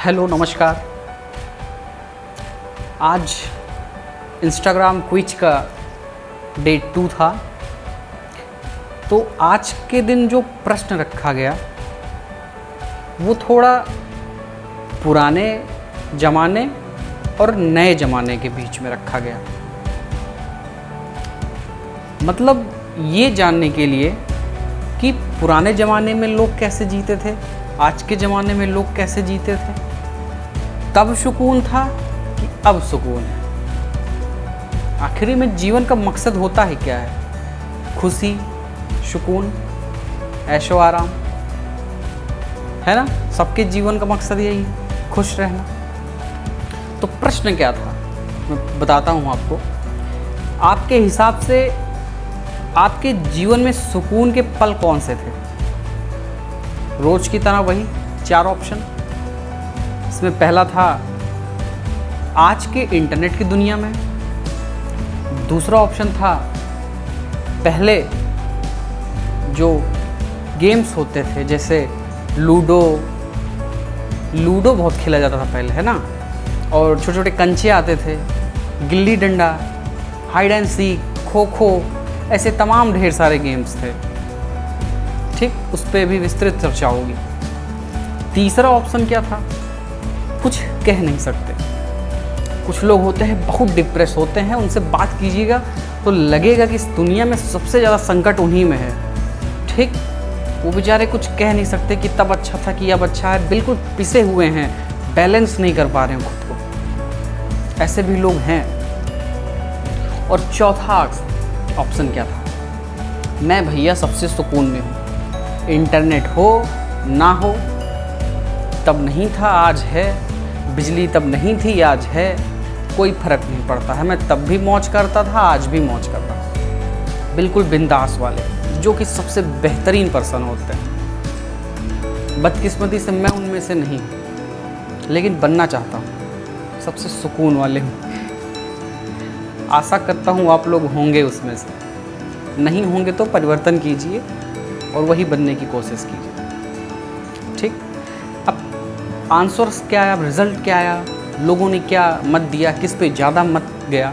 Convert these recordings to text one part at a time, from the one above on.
Hello नमस्कार। आज Instagram quiz का डे 2 था। तो आज के दिन जो प्रश्न रखा गया वो थोड़ा पुराने ज़माने और नए ज़माने के बीच में रखा गया। मतलब ये जानने के लिए कि पुराने ज़माने में लोग कैसे जीते थे, आज के ज़माने में लोग कैसे जीते थे, तब सुकून था कि अब सुकून है। आखिरी में जीवन का मकसद होता है क्या है? खुशी, सुकून, ऐशो आराम, है ना। सबके जीवन का मकसद यही है, खुश रहना। तो प्रश्न क्या था मैं बताता हूँ आपको। आपके हिसाब से आपके जीवन में सुकून के पल कौन से थे? रोज की तरह वही 4 ऑप्शन। इसमें पहला था आज के इंटरनेट की दुनिया में। दूसरा ऑप्शन था पहले जो गेम्स होते थे, जैसे लूडो बहुत खेला जाता था पहले, है ना। और छोटे छोटे कंचे आते थे, gilli danda, hide and seek, kho kho, ऐसे तमाम ढेर सारे गेम्स थे। ठीक, उस पर भी विस्तृत चर्चा होगी। तीसरा ऑप्शन क्या था? कुछ कह नहीं सकते। कुछ लोग होते हैं बहुत डिप्रेस होते हैं, उनसे बात कीजिएगा तो लगेगा कि इस दुनिया में सबसे ज़्यादा संकट उन्हीं में है। ठीक, वो बेचारे कुछ कह नहीं सकते कि तब अच्छा था कि अब अच्छा है, बिल्कुल पिसे हुए हैं, बैलेंस नहीं कर पा रहे हैं खुद को। ऐसे भी लोग हैं। और चौथा ऑप्शन क्या था? मैं भैया सबसे सुकून में हूँ, इंटरनेट हो ना हो तब नहीं था आज है, बिजली तब नहीं थी आज है, कोई फ़र्क नहीं पड़ता है, मैं तब भी मौज करता था आज भी मौज कर रहा हूँ। बिल्कुल बिंदास वाले, जो कि सबसे बेहतरीन पर्सन होते हैं। बदकिस्मती से मैं उनमें से नहीं हूँ, लेकिन बनना चाहता हूँ, सबसे सुकून वाले हूँ। आशा करता हूँ आप लोग होंगे उसमें से। नहीं होंगे तो परिवर्तन कीजिए और वही बनने की कोशिश कीजिए। ठीक, अब आंसर्स क्या आया, रिज़ल्ट क्या आया, लोगों ने क्या मत दिया, किस पे ज़्यादा मत गया,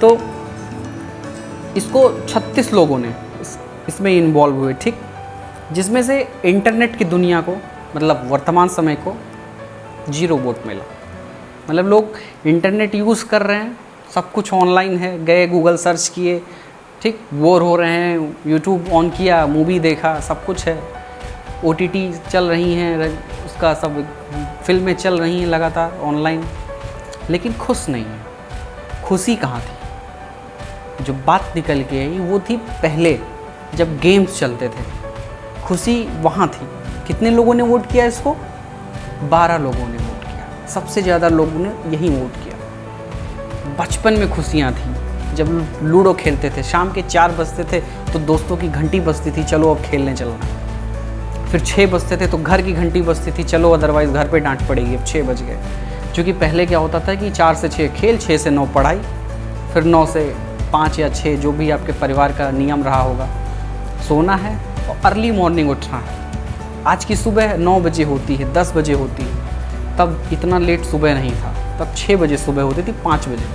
तो इसको 36 लोगों ने इसमें इन्वॉल्व हुए। ठीक, जिसमें से इंटरनेट की दुनिया को, मतलब वर्तमान समय को 0 वोट मिला। मतलब लोग इंटरनेट यूज़ कर रहे हैं, सब कुछ ऑनलाइन है, गए गूगल सर्च किए, ठीक, बोर हो रहे हैं, यूट्यूब ऑन किया, मूवी देखा, सब कुछ है, OTT चल रही हैं, उसका सब फिल्में चल रही हैं लगातार ऑनलाइन, लेकिन खुश नहीं है। खुशी कहाँ थी? जो बात निकल के आई वो थी पहले जब गेम्स चलते थे, खुशी वहाँ थी। कितने लोगों ने वोट किया इसको? 12 लोगों ने वोट किया। सबसे ज़्यादा लोगों ने यही वोट किया। बचपन में खुशियाँ थी, जब लूडो खेलते थे, शाम के 4 बजते थे तो दोस्तों की घंटी बजती थी, चलो अब खेलने चलना। फिर 6 बजते थे तो घर की घंटी बजती थी, चलो अदरवाइज़ घर पे डांट पड़ेगी, अब 6 बज गए। क्योंकि पहले क्या होता था कि 4 से 6 खेल, 6 से 9 पढ़ाई, फिर 9 से 5 या 6 जो भी आपके परिवार का नियम रहा होगा, सोना है और अर्ली मॉर्निंग उठना है। आज की सुबह 9 बजे होती है, 10 बजे होती है, तब इतना लेट सुबह नहीं था। तब 6 बजे सुबह होती थी, 5 बजे,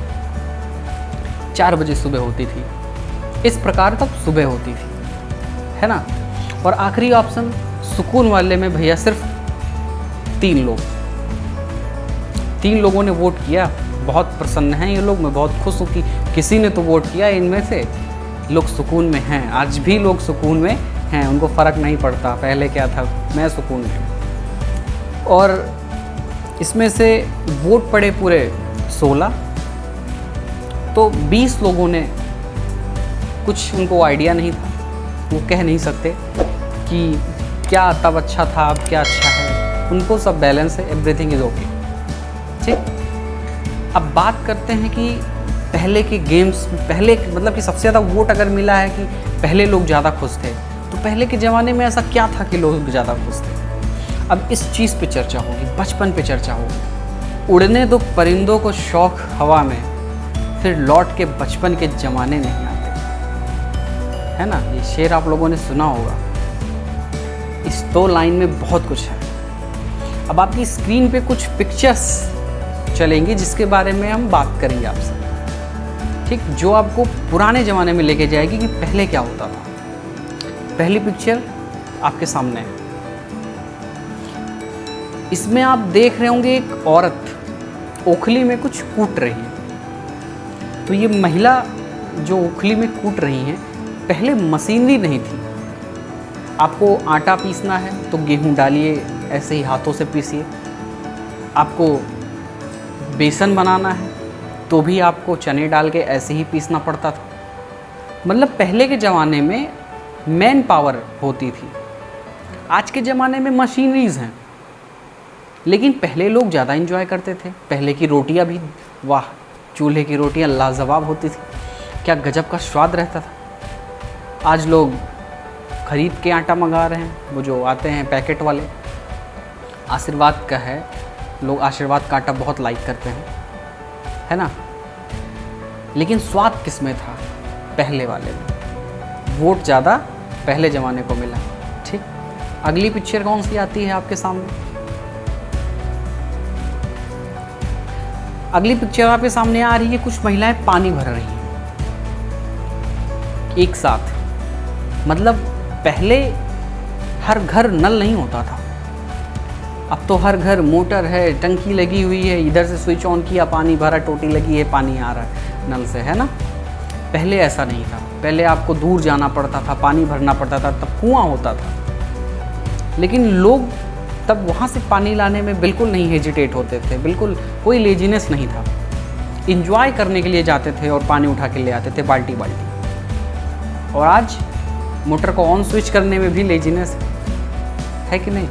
4 बजे सुबह होती थी। इस प्रकार तब सुबह होती थी, है ना। और आखिरी ऑप्शन सुकून वाले में भैया सिर्फ 3 लोगों ने वोट किया। बहुत प्रसन्न हैं ये लोग, मैं बहुत खुश हूँ कि किसी ने तो वोट किया। इनमें से लोग सुकून में हैं, आज भी लोग सुकून में हैं, उनको फ़र्क नहीं पड़ता पहले क्या था, मैं सुकून में हूँ। और इसमें से वोट पड़े पूरे 16, तो 20 लोगों ने कुछ, उनको आइडिया नहीं था, वो कह नहीं सकते कि क्या तब अच्छा था अब क्या अच्छा है, उनको सब बैलेंस है, एवरीथिंग इज़ ओके। ठीक, अब बात करते हैं कि पहले के गेम्स, पहले मतलब कि सबसे ज़्यादा वोट अगर मिला है कि पहले लोग ज़्यादा खुश थे, तो पहले के ज़माने में ऐसा क्या था कि लोग ज़्यादा खुश थे? अब इस चीज़ पे चर्चा होगी, बचपन पे चर्चा होगी। उड़ने दो परिंदों को शौक हवा में, फिर लौट के बचपन के ज़माने नहीं आते, है ना। ये शेर आप लोगों ने सुना होगा। इस 2 लाइन में बहुत कुछ है। अब आपकी स्क्रीन पे कुछ पिक्चर्स चलेंगी जिसके बारे में हम बात करेंगे आपसे, ठीक, जो आपको पुराने ज़माने में लेके जाएगी कि पहले क्या होता था। पहली पिक्चर आपके सामने है। इसमें आप देख रहे होंगे एक औरत ओखली में कुछ कूट रही है। तो ये महिला जो ओखली में कूट रही हैं, पहले मशीनरी नहीं थी। आपको आटा पीसना है तो गेहूं डालिए, ऐसे ही हाथों से पीसिए। आपको बेसन बनाना है तो भी आपको चने डाल के ऐसे ही पीसना पड़ता था। मतलब पहले के ज़माने में मैन पावर होती थी। आज के ज़माने में मशीनरीज़ हैं, लेकिन पहले लोग ज़्यादा एंजॉय करते थे। पहले की रोटियां भी वाह, चूल्हे की रोटियां लाजवाब होती थी, क्या गजब का स्वाद रहता था। आज लोग खरीद के आटा मंगा रहे हैं, वो जो आते हैं पैकेट वाले। आशीर्वाद का है, लोग आशीर्वाद का आटा बहुत लाइक करते हैं, है ना। लेकिन स्वाद किस में था? पहले वाले में। वोट ज़्यादा पहले ज़माने को मिला, ठीक। अगली पिक्चर कौन सी आती है आपके सामने? अगली पिक्चर आपके सामने आ रही है, कुछ महिलाएं पानी भर रही हैं एक साथ। मतलब पहले हर घर नल नहीं होता था, अब तो हर घर मोटर है, टंकी लगी हुई है, इधर से स्विच ऑन किया, पानी भरा, टोटी लगी है, पानी आ रहा है नल से, है ना। पहले ऐसा नहीं था। पहले आपको दूर जाना पड़ता था, पानी भरना पड़ता था, तब कुआं होता था। लेकिन लोग तब वहाँ से पानी लाने में बिल्कुल नहीं हेजिटेट होते थे, बिल्कुल कोई लेजीनेस नहीं था। इंजॉय करने के लिए जाते थे और पानी उठा के ले आते थे बाल्टी बाल्टी। और आज मोटर को ऑन स्विच करने में भी लेजीनेस है कि नहीं?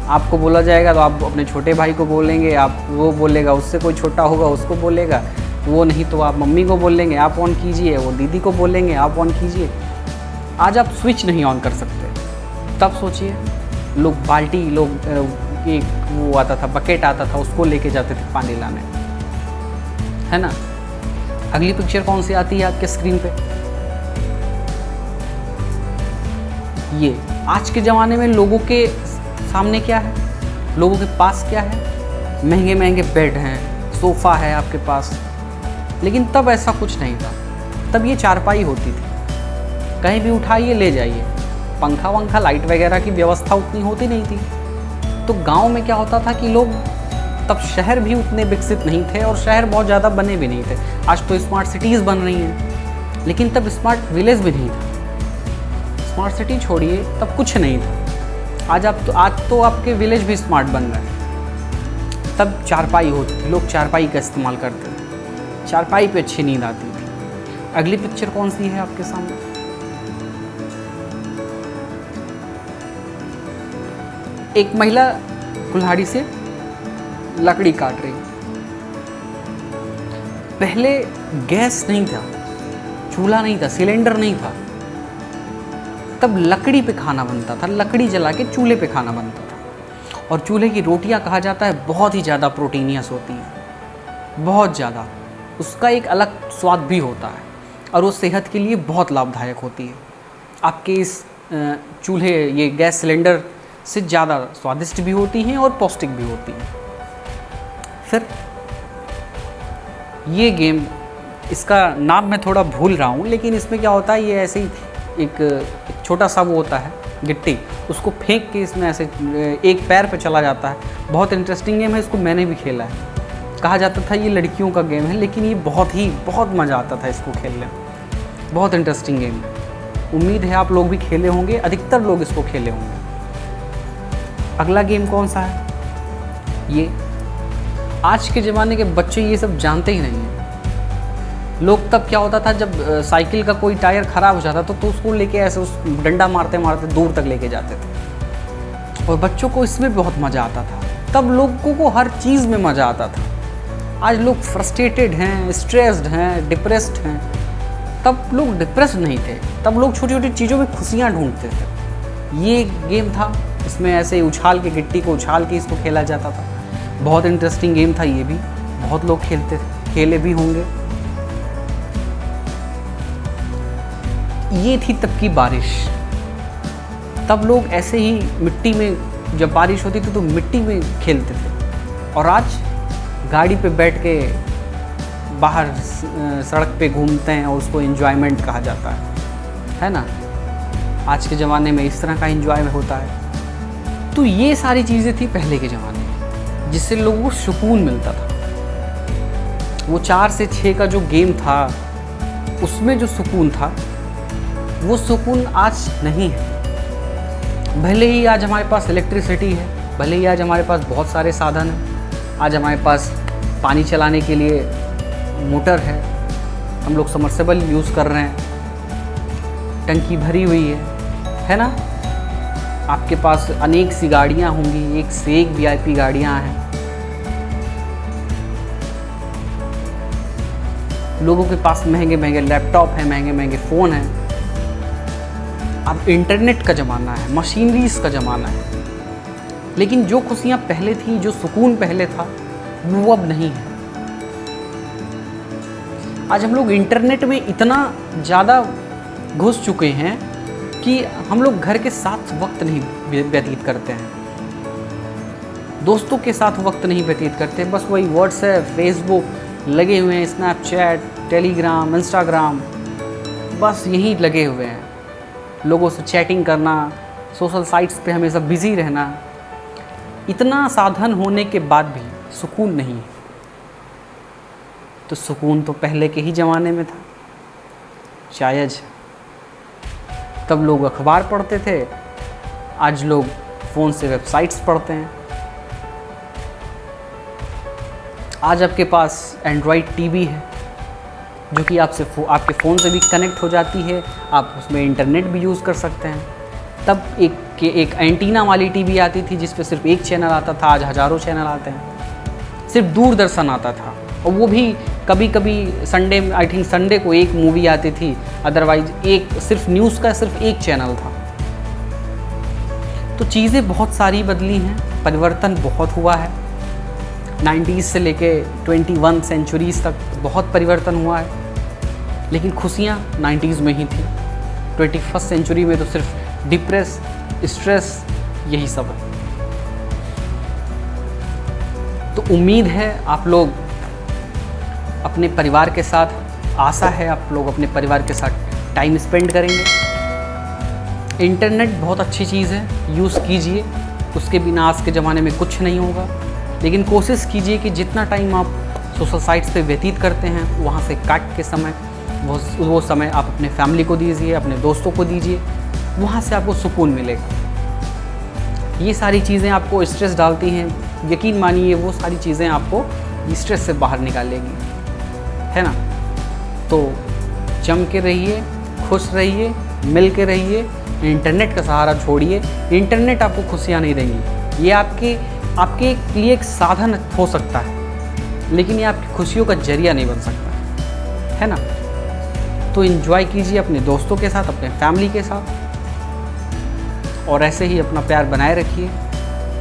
आपको बोला जाएगा तो आप अपने छोटे भाई को बोलेंगे, आप वो बोलेगा, उससे कोई छोटा होगा उसको बोलेगा, वो नहीं तो आप मम्मी को बोलेंगे आप ऑन कीजिए, वो दीदी को बोलेंगे आप ऑन कीजिए। आज आप स्विच नहीं ऑन कर सकते। तब सोचिए, लोग बाल्टी, लोग एक वो आता था, बकेट आता था, उसको लेके जाते थे पानी लाने, है ना। अगली पिक्चर कौन सी आती है आपके स्क्रीन पे? ये आज के ज़माने में लोगों के सामने क्या है, लोगों के पास क्या है? महंगे महंगे बेड हैं, सोफ़ा है आपके पास। लेकिन तब ऐसा कुछ नहीं था। तब ये चारपाई होती थी, कहीं भी उठाइए ले जाइए। पंखा वंखा, लाइट वगैरह की व्यवस्था उतनी होती नहीं थी। तो गांव में क्या होता था कि लोग, तब शहर भी उतने विकसित नहीं थे और शहर बहुत ज़्यादा बने भी नहीं थे। आज तो स्मार्ट सिटीज़ बन रही हैं, लेकिन तब स्मार्ट विलेज भी नहीं था। स्मार्ट सिटी छोड़िए, तब कुछ नहीं था। आज तो आपके विलेज भी स्मार्ट बन रहे हैं। तब चारपाई होती थी, लोग चारपाई का इस्तेमाल करते थे, चारपाई पे अच्छी नींद आती थी। अगली पिक्चर कौन सी है आपके सामने? एक महिला कुल्हाड़ी से लकड़ी काट रही। पहले गैस नहीं था, चूल्हा नहीं था, सिलेंडर नहीं था, तब लकड़ी पे खाना बनता था, लकड़ी जला के चूल्हे पे खाना बनता था। और चूल्हे की रोटियां कहा जाता है बहुत ही ज़्यादा प्रोटीनियस होती हैं, बहुत ज़्यादा। उसका एक अलग स्वाद भी होता है और वो सेहत के लिए बहुत लाभदायक होती है। आपके इस चूल्हे, ये गैस सिलेंडर से ज़्यादा स्वादिष्ट भी होती हैं और पौष्टिक भी होती हैं। फिर ये गेम, इसका नाम मैं थोड़ा भूल रहा हूँ, लेकिन इसमें क्या होता है, ये ऐसे ही एक छोटा सा वो होता है गिट्टी, उसको फेंक के इसमें ऐसे एक पैर पे चला जाता है। बहुत इंटरेस्टिंग गेम है, इसको मैंने भी खेला है। कहा जाता था ये लड़कियों का गेम है, लेकिन ये बहुत मज़ा आता था इसको खेलने में। बहुत इंटरेस्टिंग गेम है। उम्मीद है आप लोग भी खेले होंगे, अधिकतर लोग इसको खेले होंगे। अगला गेम कौन सा है? ये आज के ज़माने के बच्चे ये सब जानते ही नहीं हैं। लोग तब क्या होता था, जब साइकिल का कोई टायर ख़राब हो जाता तो उसको लेके ऐसे उस डंडा मारते मारते दूर तक लेके जाते थे, और बच्चों को इसमें बहुत मज़ा आता था। तब लोगों को हर चीज़ में मज़ा आता था। आज लोग फ्रस्ट्रेटेड हैं, स्ट्रेस्ड हैं, डिप्रेस्ड हैं। तब लोग डिप्रेस्ड नहीं थे, तब लोग छोटी छोटी चीज़ों में खुशियाँ ढूंढते थे। ये गेम था, इसमें ऐसे उछाल के, गिट्टी को उछाल के इसको खेला जाता था। बहुत इंटरेस्टिंग गेम था ये भी, बहुत लोग खेलते थे, खेले भी होंगे। ये थी तब की बारिश। तब लोग ऐसे ही मिट्टी में जब बारिश होती थी तो मिट्टी में खेलते थे, और आज गाड़ी पे बैठ के बाहर सड़क पे घूमते हैं और उसको एंजॉयमेंट कहा जाता है ना। आज के ज़माने में इस तरह का एंजॉय होता है। तो ये सारी चीज़ें थी पहले के ज़माने में, जिससे लोगों को सुकून मिलता था। वो 4 से 6 का जो गेम था उसमें जो सुकून था वो सुकून आज नहीं है। भले ही आज हमारे पास इलेक्ट्रिसिटी है, भले ही आज हमारे पास बहुत सारे साधन हैं, आज हमारे पास पानी चलाने के लिए मोटर है, हम लोग सबमर्सिबल यूज़ कर रहे हैं, टंकी भरी हुई है ना। आपके पास अनेक सी गाड़ियाँ होंगी, एक से एक VIP गाड़ियाँ हैं, लोगों के पास महंगे महंगे लैपटॉप हैं, महंगे महंगे फ़ोन हैं। अब इंटरनेट का ज़माना है, मशीनरीज़ का ज़माना है, लेकिन जो खुशियाँ पहले थी, जो सुकून पहले था, वो अब नहीं है। आज हम लोग इंटरनेट में इतना ज़्यादा घुस चुके हैं कि हम लोग घर के साथ वक्त नहीं व्यतीत करते हैं, दोस्तों के साथ वक्त नहीं व्यतीत करते, बस वही व्हाट्सएप, फेसबुक लगे हुए हैं, स्नैपचैट, टेलीग्राम, इंस्टाग्राम, बस यहीं लगे हुए हैं। लोगों से चैटिंग करना, सोशल साइट्स पे हमेशा बिज़ी रहना। इतना साधन होने के बाद भी सुकून नहीं है। तो सुकून तो पहले के ही ज़माने में था। शायद तब लोग अखबार पढ़ते थे, आज लोग फ़ोन से वेबसाइट्स पढ़ते हैं। आज आपके पास एंड्रॉयड टीवी है जो कि आपके फ़ोन से भी कनेक्ट हो जाती है, आप उसमें इंटरनेट भी यूज़ कर सकते हैं। तब एक एंटीना वाली टीवी आती थी जिस पे सिर्फ एक चैनल आता था, आज हज़ारों चैनल आते हैं। सिर्फ दूरदर्शन आता था, और वो भी कभी कभी संडे, आई थिंक संडे को एक मूवी आती थी, अदरवाइज सिर्फ न्यूज़ का सिर्फ एक चैनल था। तो चीज़ें बहुत सारी बदली हैं, परिवर्तन बहुत हुआ है। 90s से लेके 21 सेंचुरीज़ तक बहुत परिवर्तन हुआ है, लेकिन खुशियाँ 90s में ही थी। 21st सेंचुरी में तो सिर्फ डिप्रेस, स्ट्रेस, यही सब है। तो उम्मीद है आप लोग अपने परिवार के साथ, आशा है आप लोग अपने परिवार के साथ टाइम स्पेंड करेंगे। इंटरनेट बहुत अच्छी चीज़ है, यूज़ कीजिए, उसके बिना आज के ज़माने में कुछ नहीं होगा। लेकिन कोशिश कीजिए कि जितना टाइम आप सोशल साइट्स पे व्यतीत करते हैं, वहाँ से काट के समय वो समय आप अपने फैमिली को दीजिए, अपने दोस्तों को दीजिए, वहाँ से आपको सुकून मिलेगा। ये सारी चीज़ें आपको स्ट्रेस डालती हैं, यकीन मानिए वो सारी चीज़ें आपको स्ट्रेस से बाहर निकालेंगी, है ना। तो जम के रहिए, खुश रहिए, मिल के रहिए, इंटरनेट का सहारा छोड़िए। इंटरनेट आपको खुशियाँ नहीं देंगी, ये आपके लिए एक साधन हो सकता है, लेकिन ये आपकी खुशियों का जरिया नहीं बन सकता, है ना। तो एंजॉय कीजिए अपने दोस्तों के साथ, अपने फैमिली के साथ, और ऐसे ही अपना प्यार बनाए रखिए।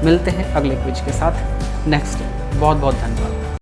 मिलते हैं अगले क्विज के साथ नेक्स्ट डे। बहुत बहुत धन्यवाद।